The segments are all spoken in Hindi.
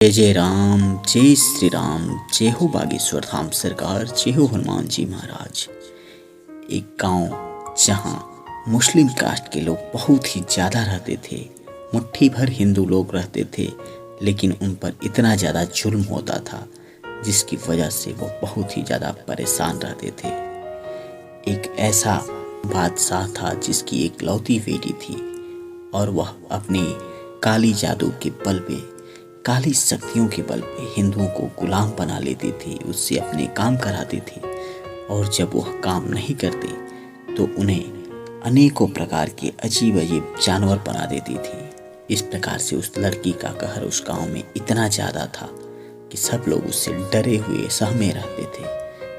जय जय राम, जय श्री राम, जय हो बागेश्वर धाम सरकार, जय हो हनुमान जी महाराज। एक गांव जहां मुस्लिम कास्ट के लोग बहुत ही ज़्यादा रहते थे। मुट्ठी भर हिंदू लोग रहते थे, लेकिन उन पर इतना ज़्यादा जुल्म होता था जिसकी वजह से वो बहुत ही ज़्यादा परेशान रहते थे। एक ऐसा बादशाह था जिसकी एक लौती बेटी थी और वह अपने काली जादू के बल पे, काली शक्तियों के बल पे हिंदुओं को गुलाम बना लेती थी, उससे अपने काम कराते थे। और जब वह काम नहीं करते तो उन्हें अनेकों प्रकार के अजीब अजीब जानवर बना देती थी। इस प्रकार से उस लड़की का कहर उस गांव में इतना ज़्यादा था कि सब लोग उससे डरे हुए सहमे रहते थे।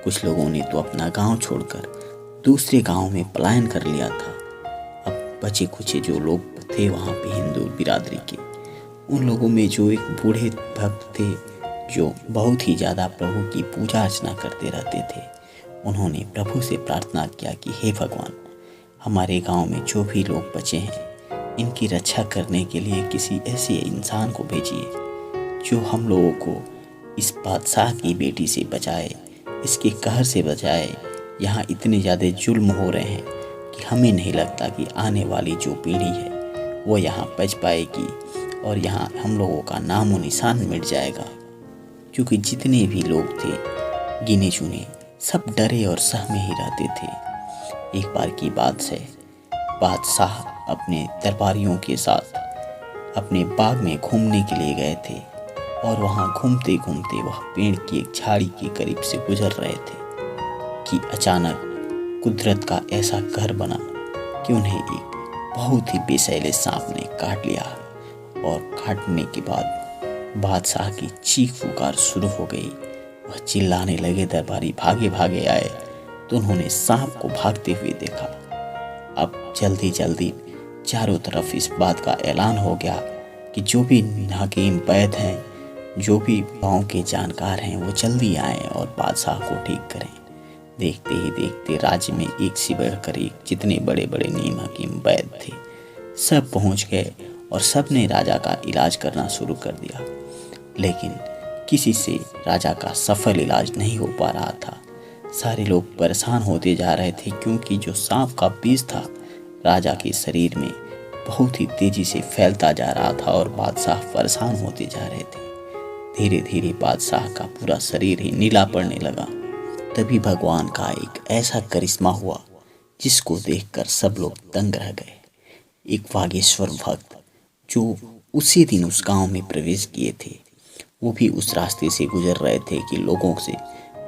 कुछ लोगों ने तो अपना गांव छोड़कर दूसरे गांव में पलायन कर लिया था। अब बचे कुचे जो लोग थे वहाँ पे हिंदू बिरादरी के, उन लोगों में जो एक बूढ़े भक्त थे जो बहुत ही ज़्यादा प्रभु की पूजा अर्चना करते रहते थे, उन्होंने प्रभु से प्रार्थना किया कि हे भगवान, हमारे गांव में जो भी लोग बचे हैं इनकी रक्षा करने के लिए किसी ऐसे इंसान को भेजिए जो हम लोगों को इस बादशाह की बेटी से बचाए, इसके कहर से बचाए। यहाँ इतने ज़्यादा जुल्म हो रहे हैं कि हमें नहीं लगता कि आने वाली जो पीढ़ी है वो यहाँ बच पाएगी और यहाँ हम लोगों का नाम और निशान मिट जाएगा। क्योंकि जितने भी लोग थे गिने चुने सब डरे और सहमे ही रहते थे। एक बार की बात है, बादशाह अपने दरबारियों के साथ अपने बाग में घूमने के लिए गए थे और वहाँ घूमते घूमते वह पेड़ की एक झाड़ी के करीब से गुजर रहे थे कि अचानक कुदरत का ऐसा कहर बना कि उन्हें एक बहुत ही विषैले सांप ने काट लिया। और काटने के बाद बादशाह की चीख पुकार शुरू हो गई। वह चिल्लाने लगे, दरबारी भागे भागे आए तो उन्होंने सांप को भागते हुए देखा। अब जल्दी जल्दी चारों तरफ इस बात का ऐलान हो गया कि जो भी हकीम वैद्य हैं, जो भी गांव के जानकार हैं, वो जल्दी आएं और बादशाह को ठीक करें। देखते ही देखते राज्य में एक से बढ़कर एक जितने बड़े बड़े नीम हकीम वैद्य थे सब पहुंच गए और सब ने राजा का इलाज करना शुरू कर दिया। लेकिन किसी से राजा का सफल इलाज नहीं हो पा रहा था। सारे लोग परेशान होते जा रहे थे क्योंकि जो सांप का विष था राजा के शरीर में बहुत ही तेजी से फैलता जा रहा था और बादशाह परेशान होते जा रहे थे। धीरे धीरे बादशाह का पूरा शरीर ही नीला पड़ने लगा। तभी भगवान का एक ऐसा करिश्मा हुआ जिसको देखकर सब लोग दंग रह गए। एक बागेश्वर भक्त जो उसी दिन उस गांव में प्रवेश किए थे, वो भी उस रास्ते से गुजर रहे थे कि लोगों से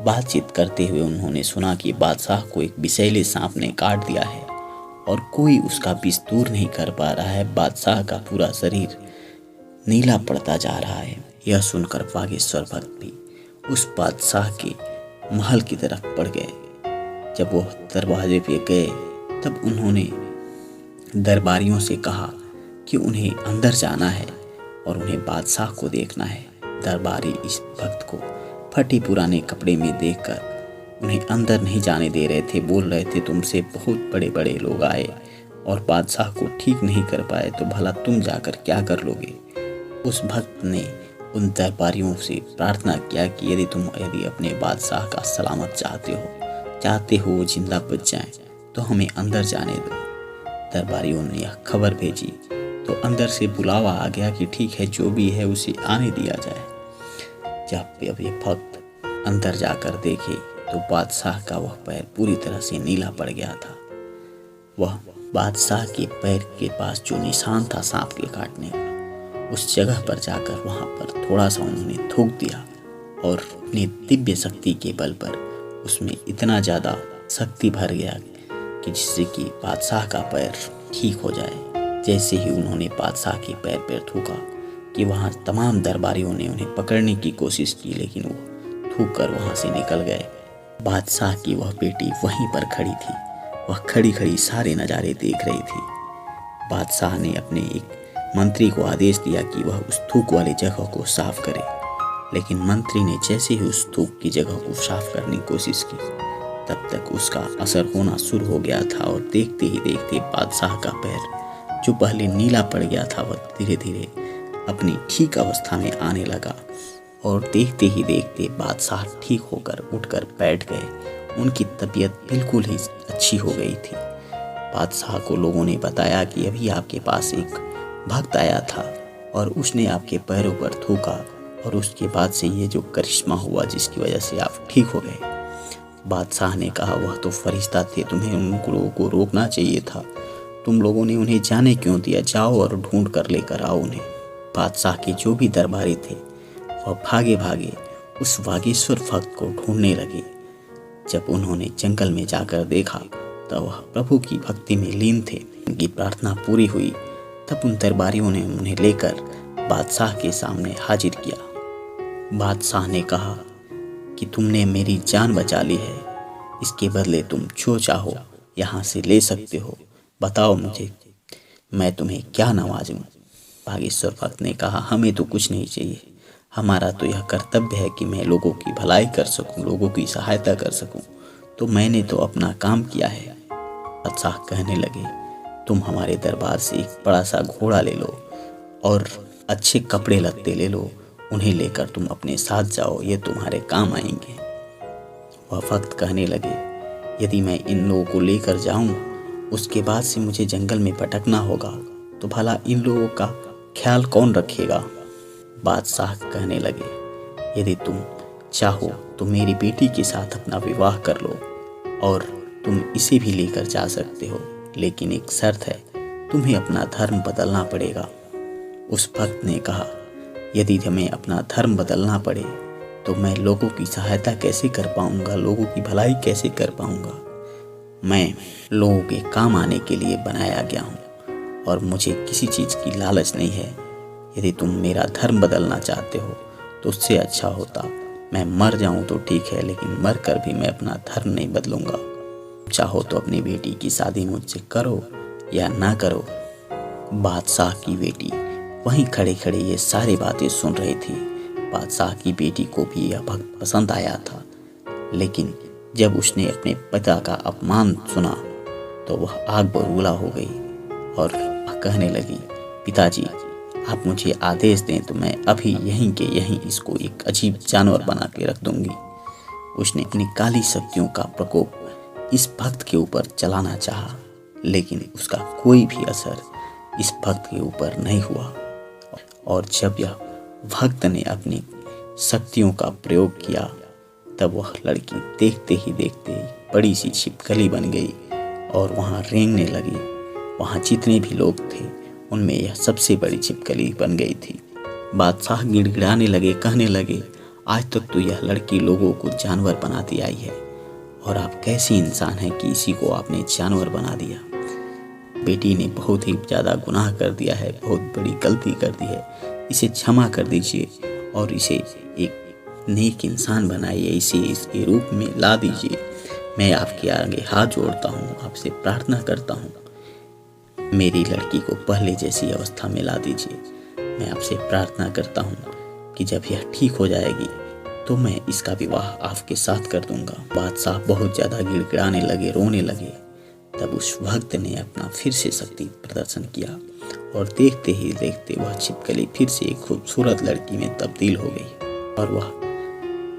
बातचीत करते हुए उन्होंने सुना कि बादशाह को एक विषैले सांप ने काट दिया है और कोई उसका विष दूर नहीं कर पा रहा है। बादशाह का पूरा शरीर नीला पड़ता जा रहा है। यह सुनकर बागेश्वर भक्त भी उस बादशाह के महल की तरफ बढ़ गए। जब वो दरवाजे पे गए तब उन्होंने दरबारियों से कहा कि उन्हें अंदर जाना है और उन्हें बादशाह को देखना है। दरबारी इस भक्त को फटे पुराने कपड़े में देखकर उन्हें अंदर नहीं जाने दे रहे थे। बोल रहे थे, तुमसे बहुत बड़े बड़े लोग आए और बादशाह को ठीक नहीं कर पाए तो भला तुम जाकर क्या कर लोगे। उस भक्त ने उन दरबारियों से प्रार्थना किया कि यदि अपने बादशाह का सलामत चाहते हो वो जिंदा बच जाएं तो हमें अंदर जाने दो। दरबारियों ने यह खबर भेजी तो अंदर से बुलावा आ गया कि ठीक है, जो भी है उसे आने दिया जाए। जब ये भक्त अंदर जाकर देखे तो बादशाह का वह पैर पूरी तरह से नीला पड़ गया था। वह बादशाह के पैर के पास जो निशान था सांप के काटने का, उस जगह पर जाकर वहाँ पर थोड़ा सा उन्होंने थूक दिया और अपनी दिव्य शक्ति के बल पर उसमें इतना ज़्यादा शक्ति भर गया कि जिससे कि बादशाह का पैर ठीक हो जाए। जैसे ही उन्होंने बादशाह के पैर पर थूका कि वहाँ तमाम दरबारियों ने उन्हें पकड़ने की कोशिश की, लेकिन वो थूक कर वहाँ से निकल गए। बादशाह की वह बेटी वहीं पर खड़ी थी। वह खड़ी खड़ी सारे नज़ारे देख रही थी। बादशाह ने अपने एक मंत्री को आदेश दिया कि वह उस थूक वाली जगह को साफ करे, लेकिन मंत्री ने जैसे ही उस थूक की जगह को साफ करने की कोशिश की तब तक उसका असर होना शुरू हो गया था और देखते ही देखते बादशाह का पैर जो पहले नीला पड़ गया था वह धीरे धीरे अपनी ठीक अवस्था में आने लगा और देखते ही देखते बादशाह ठीक होकर उठकर बैठ गए। उनकी तबीयत बिल्कुल ही अच्छी हो गई थी। बादशाह को लोगों ने बताया कि अभी आपके पास एक भक्त आया था और उसने आपके पैरों पर थूका और उसके बाद से ये जो करिश्मा हुआ जिसकी वजह से आप ठीक हो गए। बादशाह ने कहा, वह तो फरिश्ता थे, तुम्हें उन लोगों को रोकना चाहिए था। तुम लोगों ने उन्हें जाने क्यों दिया? जाओ और ढूंढ कर लेकर आओ उन्हें। बादशाह के जो भी दरबारी थे वह भागे भागे उस वागीश्वर भक्त को ढूंढने लगे। जब उन्होंने जंगल में जाकर देखा तब वह प्रभु की भक्ति में लीन थे। उनकी प्रार्थना पूरी हुई तब उन दरबारियों ने उन्हें लेकर बादशाह के सामने हाजिर किया। बादशाह ने कहा कि तुमने मेरी जान बचा ली है, इसके बदले तुम जो चाहो यहाँ से ले सकते हो। बताओ मुझे, मैं तुम्हें क्या नवाजूं? बागेश्वर भक्त ने कहा, हमें तो कुछ नहीं चाहिए, हमारा तो यह कर्तव्य है कि मैं लोगों की भलाई कर सकूं, लोगों की सहायता कर सकूं, तो मैंने तो अपना काम किया है। बादशाह कहने लगे, तुम हमारे दरबार से एक बड़ा सा घोड़ा ले लो और अच्छे कपड़े लत्ते ले लो, उन्हें लेकर तुम अपने साथ जाओ, ये तुम्हारे काम आएंगे। वह भक्त कहने लगे, यदि मैं इन लोगों को लेकर जाऊं, उसके बाद से मुझे जंगल में भटकना होगा, तो भला इन लोगों का ख्याल कौन रखेगा? बादशाह कहने लगे, यदि तुम चाहो तो मेरी बेटी के साथ अपना विवाह कर लो और तुम इसे भी लेकर जा सकते हो, लेकिन एक शर्त है, तुम्हें अपना धर्म बदलना पड़ेगा। उस भक्त ने कहा, यदि हमें अपना धर्म बदलना पड़े तो मैं लोगों की सहायता कैसे कर पाऊंगा, लोगों की भलाई कैसे कर पाऊंगा? मैं लोगों के काम आने के लिए बनाया गया हूँ और मुझे किसी चीज़ की लालच नहीं है। यदि तुम मेरा धर्म बदलना चाहते हो तो उससे अच्छा होता मैं मर जाऊं तो ठीक है, लेकिन मर कर भी मैं अपना धर्म नहीं बदलूंगा। चाहो तो अपनी बेटी की शादी मुझसे करो या ना करो। बादशाह की बेटी वहीं खड़े खड़े ये सारी बातें सुन रही थी। बादशाह की बेटी को भी यह भक्त पसंद आया था, लेकिन जब उसने अपने पिता का अपमान सुना तो वह आग बबूला हो गई और कहने लगी, पिताजी आप मुझे आदेश दें तो मैं अभी यहीं के यहीं इसको एक अजीब जानवर बना के रख दूंगी। उसने अपनी काली शक्तियों का प्रकोप इस भक्त के ऊपर चलाना चाहा, लेकिन उसका कोई भी असर इस भक्त के ऊपर नहीं हुआ। और जब यह भक्त ने अपनी शक्तियों का प्रयोग किया तब वह लड़की देखते ही देखते बड़ी सी छिपकली बन गई और वहाँ रेंगने लगी। वहाँ जितने भी लोग थे उनमें यह सबसे बड़ी छिपकली बन गई थी। बादशाह गिड़गिड़ाने लगे, कहने लगे, आज तक तो यह लड़की लोगों को जानवर बनाती आई है और आप कैसी इंसान हैं कि इसी को आपने जानवर बना दिया। बेटी ने बहुत ही ज़्यादा गुनाह कर दिया है, बहुत बड़ी गलती कर दी है, इसे क्षमा कर दीजिए और इसे एक नेक इंसान बनाइए, इसे इसके रूप में ला दीजिए। मैं आपके आगे हाथ जोड़ता हूँ, आपसे प्रार्थना करता हूँ, मेरी लड़की को पहले जैसी अवस्था में ला दीजिए। मैं आपसे प्रार्थना करता हूँ कि जब यह ठीक हो जाएगी तो मैं इसका विवाह आपके साथ कर दूंगा। बादशाह बहुत ज़्यादा गिड़गिड़ाने लगे, रोने लगे। तब उस भक्त ने अपना फिर से शक्ति प्रदर्शन किया और देखते ही देखते वह छिपकली फिर से एक खूबसूरत लड़की में तब्दील हो गई और वह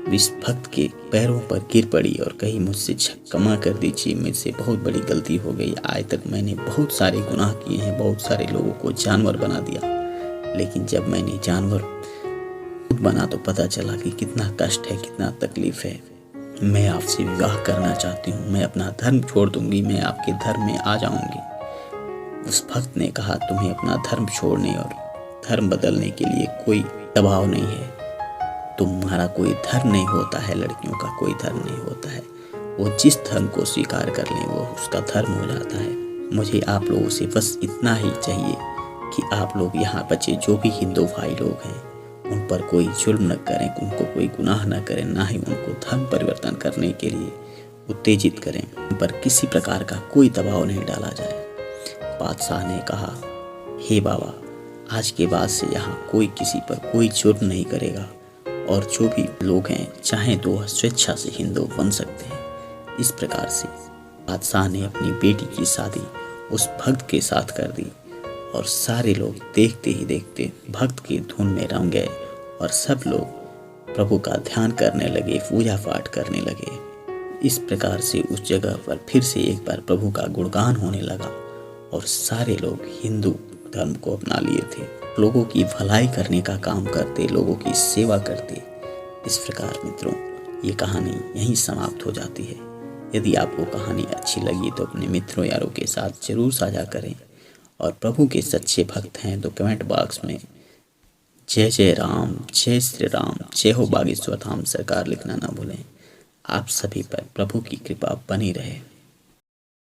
इस भक्त के पैरों पर गिर पड़ी और कही, मुझसे क्षमा कर दीजिए, मुझसे बहुत बड़ी गलती हो गई। आज तक मैंने बहुत सारे गुनाह किए हैं, बहुत सारे लोगों को जानवर बना दिया, लेकिन जब मैंने जानवर खुद बना तो पता चला कि कितना कष्ट है, कितना तकलीफ है। मैं आपसे विवाह करना चाहती हूँ, मैं अपना धर्म छोड़ दूंगी, मैं आपके धर्म में आ जाऊंगी। उस भक्त ने कहा, तुम्हें अपना धर्म छोड़ने और धर्म बदलने के लिए कोई दबाव नहीं है। तुम्हारा कोई धर्म नहीं होता है, लड़कियों का कोई धर्म नहीं होता है। वो जिस धर्म को स्वीकार कर लें वो उसका धर्म हो जाता है। मुझे आप लोगों से बस इतना ही चाहिए कि आप लोग यहाँ बचे जो भी हिंदू भाई लोग हैं उन पर कोई जुल्म न करें, उनको कोई गुनाह न करें, ना ही उनको धर्म परिवर्तन करने के लिए उत्तेजित करें, उन पर किसी प्रकार का कोई दबाव नहीं डाला जाए। बादशाह ने कहा, हे बाबा, आज के बाद से यहाँ कोई किसी पर कोई जुर्म नहीं करेगा और जो भी लोग हैं चाहे तो वह स्वेच्छा से हिंदू बन सकते हैं। इस प्रकार से बादशाह ने अपनी बेटी की शादी उस भक्त के साथ कर दी और सारे लोग देखते ही देखते भक्त की धुन में रम गए और सब लोग प्रभु का ध्यान करने लगे, पूजा पाठ करने लगे। इस प्रकार से उस जगह पर फिर से एक बार प्रभु का गुणगान होने लगा और सारे लोग हिंदू धर्म को अपना लिए थे, लोगों की भलाई करने का काम करते, लोगों की सेवा करते। इस प्रकार मित्रों, ये कहानी यहीं समाप्त हो जाती है। यदि आपको कहानी अच्छी लगी तो अपने मित्रों यारों के साथ जरूर साझा करें और प्रभु के सच्चे भक्त हैं तो कमेंट बॉक्स में जय जय राम, जय श्री राम, जय हो बागेश्वर धाम सरकार लिखना ना भूलें। आप सभी पर प्रभु की कृपा बनी रहे।